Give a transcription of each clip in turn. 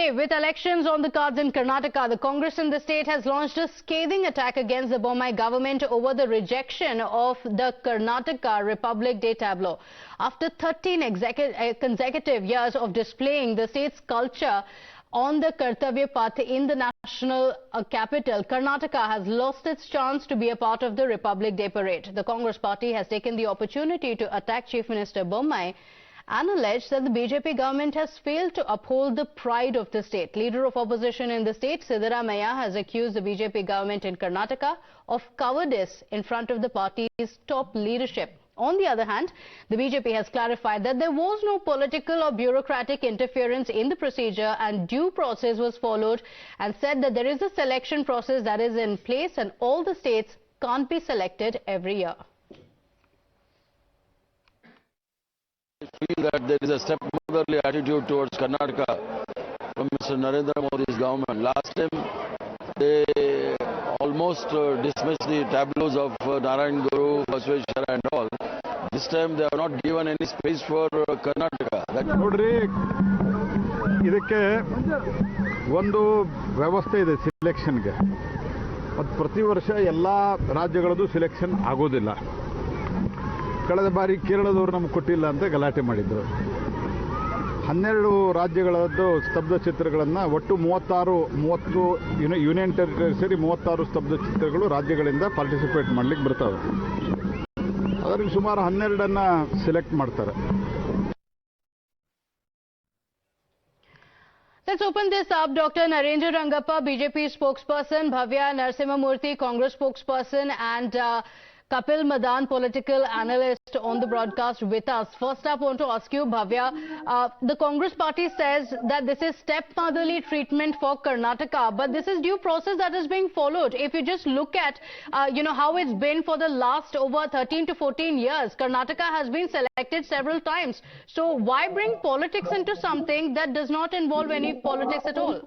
Okay, with elections on the cards in Karnataka, the Congress in the state has launched a scathing attack against the Bommai government over the rejection of the Karnataka Republic Day tableau. After 13 consecutive years of displaying the state's culture on the Kartavya Path in the national capital, Karnataka has lost its chance to be a part of the Republic Day parade. The Congress party has taken the opportunity to attack Chief Minister Bommai and alleged that the BJP government has failed to uphold the pride of the state. Leader of opposition in the state, Siddaramaiah, has accused the BJP government in Karnataka of cowardice in front of the party's top leadership. On the other hand, the BJP has clarified that there was no political or bureaucratic interference in the procedure and due process was followed, and said that there is a selection process that is in place and all the states can't be selected every year. I feel that there is a stepmotherly attitude towards Karnataka from Mr. Narendra Modi's government. Last time they almost dismissed the tableaus of Narayan Guru, Basveshwara and all. This time they have not given any space for Karnataka. ನೋಡ್ರಿ, ಇದಕ್ಕೆ ಒಂದು ವ್ಯವಸ್ಥೆ ಇದೆ ಸಿಲೆಕ್ಷನ್ಗೆ. ಅದು ಪ್ರತಿ ವರ್ಷ ಎಲ್ಲ ರಾಜ್ಯಗಳದ್ದು selection ಆಗೋದಿಲ್ಲ. ಕಳೆದ ಬಾರಿ ಕೇರಳದವರು ನಮಗೆ ಕೊಟ್ಟಿಲ್ಲ ಅಂತ ಗಲಾಟೆ ಮಾಡಿದ್ರು. 12 ರಾಜ್ಯಗಳದ್ದು ಸ್ತಬ್ಧ ಚಿತ್ರಗಳನ್ನು ಒಟ್ಟು 30 ಯೂನಿಯನ್ ಟೆರಿಟರಿ ಸೇರಿ 36 ಸ್ತಬ್ಧ ಚಿತ್ರಗಳು ರಾಜ್ಯಗಳಿಂದ ಪಾರ್ಟಿಸಿಪೇಟ್ ಮಾಡಲಿಕ್ಕೆ ಬರ್ತವೆ. ಅದರಲ್ಲಿ ಸುಮಾರು 12ಅನ್ನು ಸೆಲೆಕ್ಟ್ ಮಾಡ್ತಾರೆ. Let's open this up. Dr. Narendra Rangappa, BJP spokesperson, Bhavya Narasimhamurthy, Congress spokesperson, and Kapil Madan, political analyst, on the broadcast with us. First up, I want to ask you, Bhavya, the Congress party says that this is stepmotherly treatment for Karnataka, but this is due process that is being followed. If you just look at, how it's been for the last over 13 to 14 years, Karnataka has been selected several times. So why bring politics into something that does not involve any politics at all?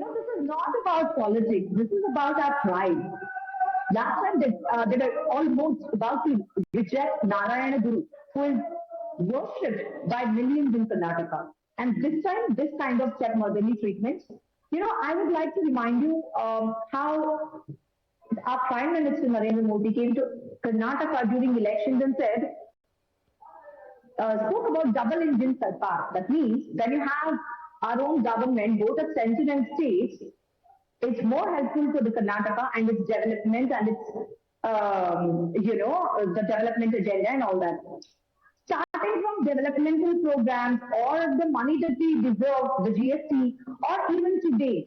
No, this is not about politics. This is about our pride. Last time they were almost about to reject Narayana Guru, who is worshipped by millions in Karnataka. And this time, this kind of stepmotherly treatment. I would like to remind you how our Prime Minister Narendra Modi came to Karnataka during elections and spoke about double engine sarkar. That means when you have our own government, both at center and states, it's more helpful for the Karnataka and its development and its, the development agenda and all that. Starting from developmental programs or the money that we deserve, the GST, or even today,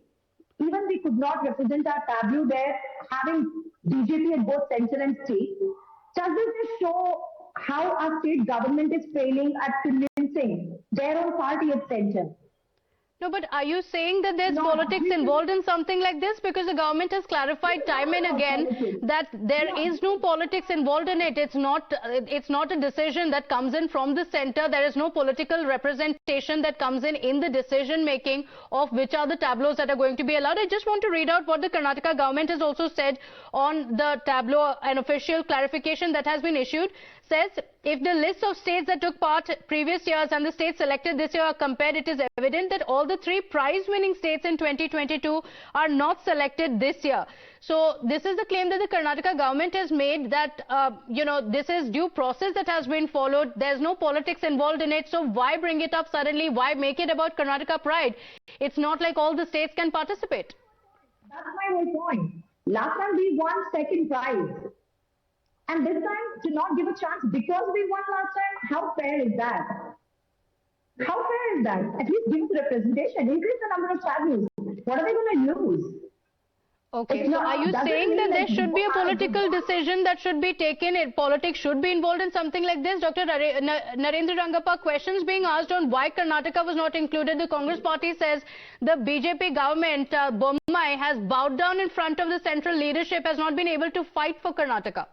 even we could not represent our tableau there, having BJP at both center and state. Does this show how our state government is failing at convincing their own party at center? No, but are you saying that there's politics involved in something like this? Because the government has clarified time and again that there is no politics involved in it. It's not a decision that comes in from the center. There is no political representation that comes in the decision making of which are the tableaus that are going to be allowed. I just want to read out what the Karnataka government has also said on the tableau. An official clarification that has been issued says, if the list of states that took part previous years and the states selected this year are compared, it is evident that all the 3 prize-winning states in 2022 are not selected this year. So this is the claim that the Karnataka government has made, that, this is due process that has been followed. There's no politics involved in it. So why bring it up suddenly? Why make it about Karnataka pride? It's not like all the states can participate. That's my whole point. Last time we won second prize. And this time, to not give a chance because we won last time, how fair is that? How fair is that? At least give the representation, increase the number of tableaus. What are they going to lose? Okay, so are you saying that there should be a political decision that should be taken? Politics should be involved in something like this? Dr. Narendra Rangappa, questions being asked on why Karnataka was not included. The Congress party says the BJP government, Bommai, has bowed down in front of the central leadership, has not been able to fight for Karnataka.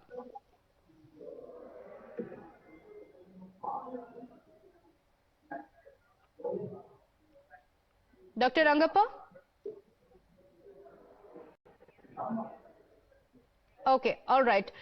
Dr. Rangappa? Okay, all right.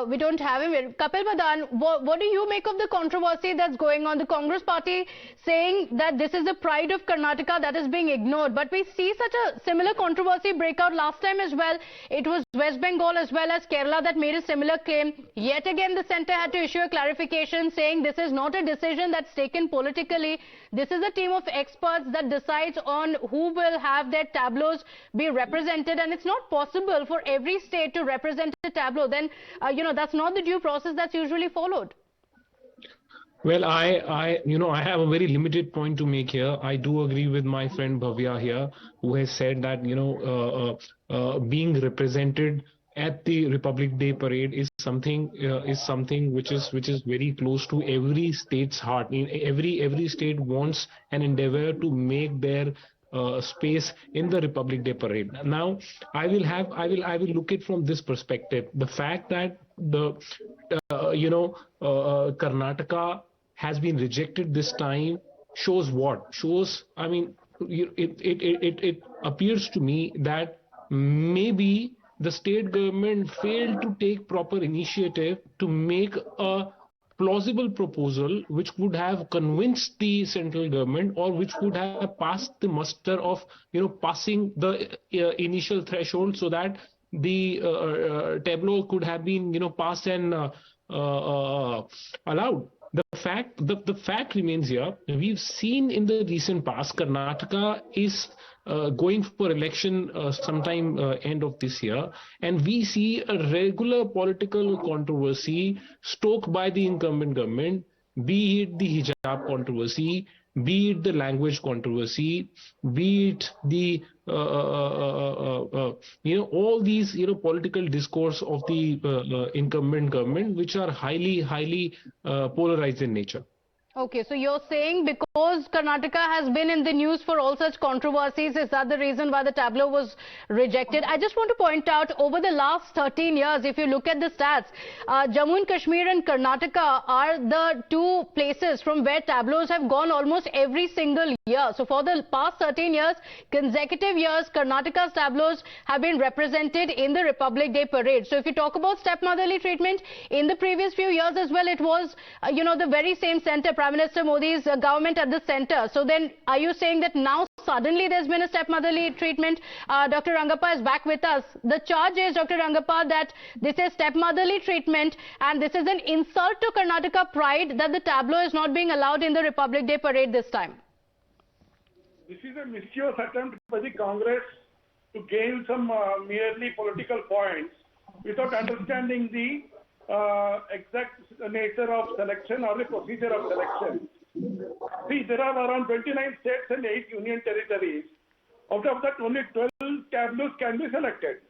We don't have him here. Kapil Madan, what do you make of the controversy that's going on? The Congress party saying that this is the pride of Karnataka that is being ignored. But we see such a similar controversy break out last time as well. It was West Bengal as well as Kerala that made a similar claim. Yet again, the centre had to issue a clarification saying this is not a decision that's taken politically. This is a team of experts that decides on who will have their tableaus be represented. And it's not possible for every state to represent a tableau. Then, that's not the due process that's usually followed. Well, I have a very limited point to make here. I do agree with my friend Bhavya here, who has said that, being represented at the Republic Day parade is something which is very close to every state's heart. Every state wants an endeavor to make their space in the Republic Day parade. Now, I will look it from this perspective. The fact that the Karnataka has been rejected this time shows what? Shows, I mean, it appears to me that maybe the state government failed to take proper initiative to make a plausible proposal which would have convinced the central government, or which would have passed the muster of passing the initial threshold, so that the tableau could have been passed and allowed. The fact remains here. We've seen in the recent past, Karnataka is going for election sometime end of this year, and we see a regular political controversy stoked by the incumbent government, be it the hijab controversy, be it the language controversy, be it the all these political discourse of the incumbent government, which are highly polarized in nature. Okay, so you're saying because Karnataka has been in the news for all such controversies, is that the reason why the tableau was rejected? I just want to point out, over the last 13 years, if you look at the stats, Jammu and Kashmir and Karnataka are the two places from where tableaus have gone almost every single year. So for the past 13 years, consecutive years, Karnataka's tableaus have been represented in the Republic Day parade. So if you talk about stepmotherly treatment, in the previous few years as well, it was, the very same centre, Prime Minister Modi's government at the centre. So then, are you saying that now suddenly there's been a stepmotherly treatment? Dr. Rangappa is back with us. The charge is, Dr. Rangappa, that this is stepmotherly treatment and this is an insult to Karnataka pride that the tableau is not being allowed in the Republic Day parade this time. This is a mischievous attempt by the Congress to gain some merely political points without understanding the exact nature of selection or the procedure of selection. See, there are around 29 states and 8 union territories. Out of that, only 12 tableaus can be selected.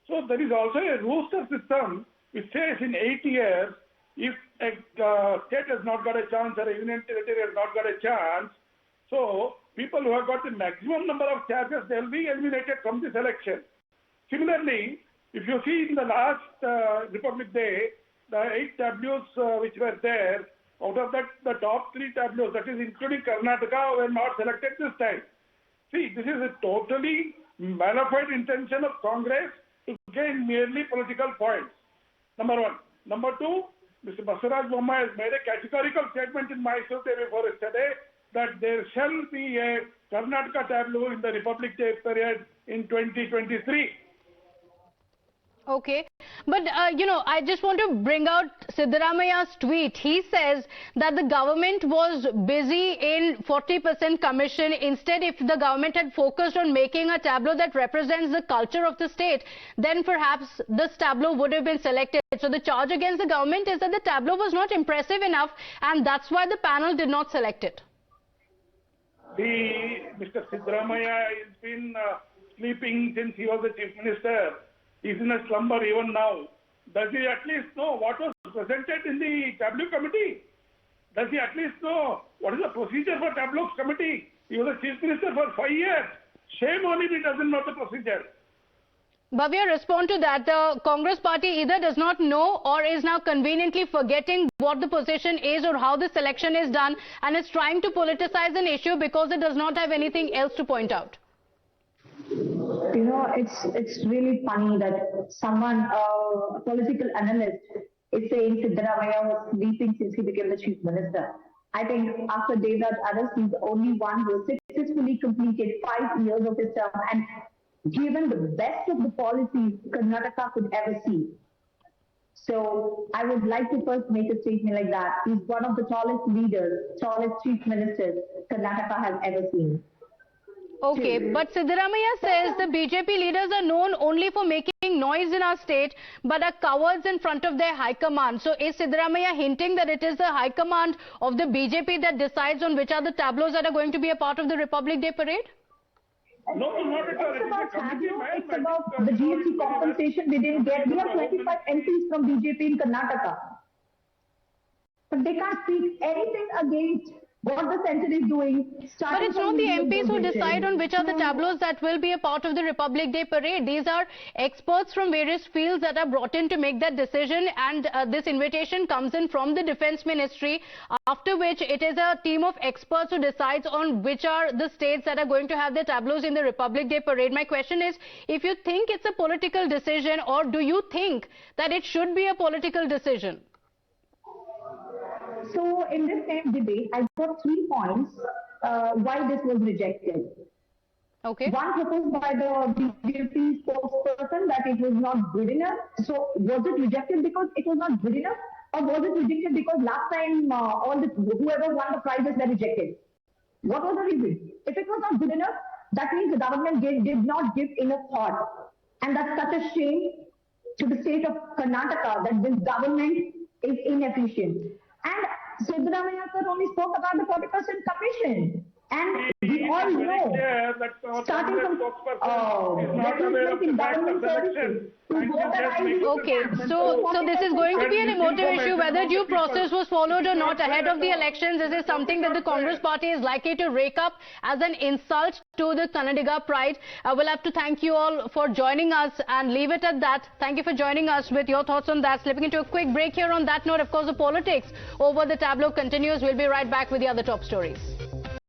So there is also a rooster system which says in 8 years, if a state has not got a chance or a union territory has not got a chance, so people who have got the maximum number of chances, they will be eliminated from the selection. Similarly, if you see in the last Republic Day, the 8 tableaus which were there, out of that, the top 3 tableaus, that is including Karnataka, were not selected this time. See, this is a totally bona fide intention of Congress to gain merely political points. Number one. Number two, Mr. Bommai has made a categorical statement in Mysore before yesterday that there shall be a Karnataka tableau in the Republic Day period in 2023. Okay, but I just want to bring out Siddaramaia's tweet. He says that the government was busy in 40% commission. Instead, if the government had focused on making a tableau that represents the culture of the state, then perhaps this tableau would have been selected. So the charge against the government is that the tableau was not impressive enough, and that's why the panel did not select it. Mr. Siddaramaia has been sleeping since he was the chief minister. He's in a slumber even now. Does he at least know what was presented in the Tableau committee? Does he at least know what is the procedure for Tableau committee? He was the chief minister for 5 years. Shame on him, he doesn't know the procedure. Bhavya, respond to that. The Congress party either does not know or is now conveniently forgetting what the position is or how the selection is done, and is trying to politicize an issue because it does not have anything else to point out. You know, it's really funny that someone, a political analyst, is saying Siddaramaiah was sleeping since he became the chief minister. I think after Devnath's arrest, he's the only one who has successfully completed 5 years of his term and given the best of the policies Karnataka could ever see. So I would like to first make a statement like that. He's one of the tallest leaders, tallest chief ministers Karnataka has ever seen. Okay, but Siddaramaiah says the BJP leaders are known only for making noise in our state, but are cowards in front of their high command. So is Siddaramaiah hinting that it is the high command of the BJP that decides on which are the tableaus that are going to be a part of the Republic Day parade? No, not at all. It's about Tableau, It is a it's about the GST compensation they didn't get. We have 25 MPs from BJP in Karnataka. But they can't speak anything against what the center is doing. But it's not the MPs who decide on which are the tableaus that will be a part of the Republic Day parade. These are experts from various fields that are brought in to make that decision, and this invitation comes in from the Defence Ministry, after which it is a team of experts who decides on which are the states that are going to have their tableaus in the Republic Day parade. My question is, if you think it's a political decision, or do you think that it should be a political decision? So in this same debate, I got 3 points why this was rejected. Okay. One proposed by the BJP spokesperson that it was not good enough. So was it rejected because it was not good enough, or was it rejected because last time whoever won the prizes were rejected? What was the reason? If it was not good enough, that means the government did not give enough thought, and that's such a shame to the state of Karnataka that this government is inefficient. And Siddaramaiah sir only spoke about the 40% commission. And we all know, starting from recruitment in government services to voterizing. Okay, so this is going to be an emotive issue. Whether due process was followed or not ahead of the elections, this is something that the Congress party is likely to rake up as an insult to the Kannadiga pride. I will have to thank you all for joining us and leave it at that. Thank you for joining us with your thoughts on that. Slipping into a quick break here on that note, of course, the politics over the tableau continues. We'll be right back with the other top stories.